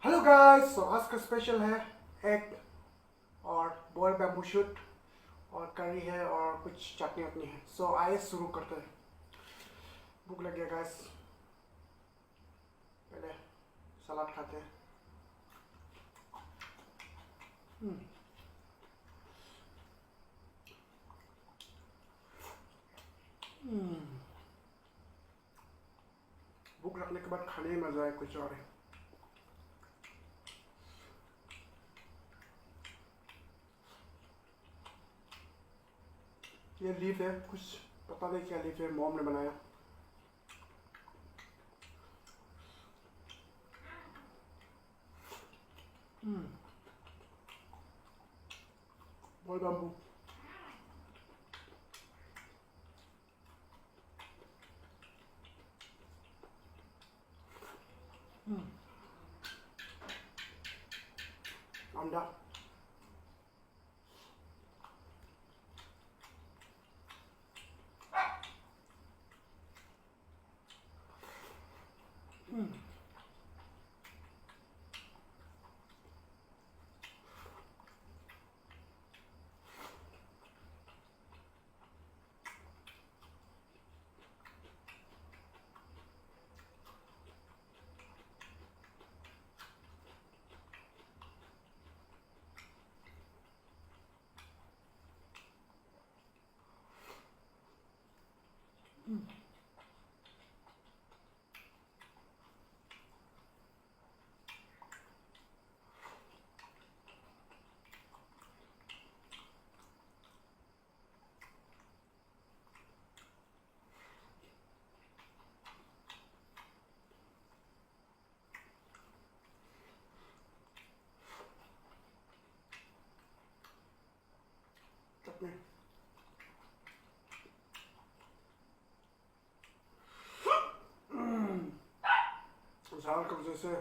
Hello guys, तो आज का स्पेशल है एग और बॉयल बैम्बू शूट और करी है और कुछ चटनी अपनी है। सो आइए शुरू करते हैं। भूख लग गया गाइस, पहले सलाद खाते हैं। हम्म, भूख लगने के बाद खाने में मजा है कुछ और है। ये लीफ है, कुछ पता नहीं क्या लीफ है, मॉम ने बनाया। Boil bamboo. अंडा। चटनी। झाल की वजह से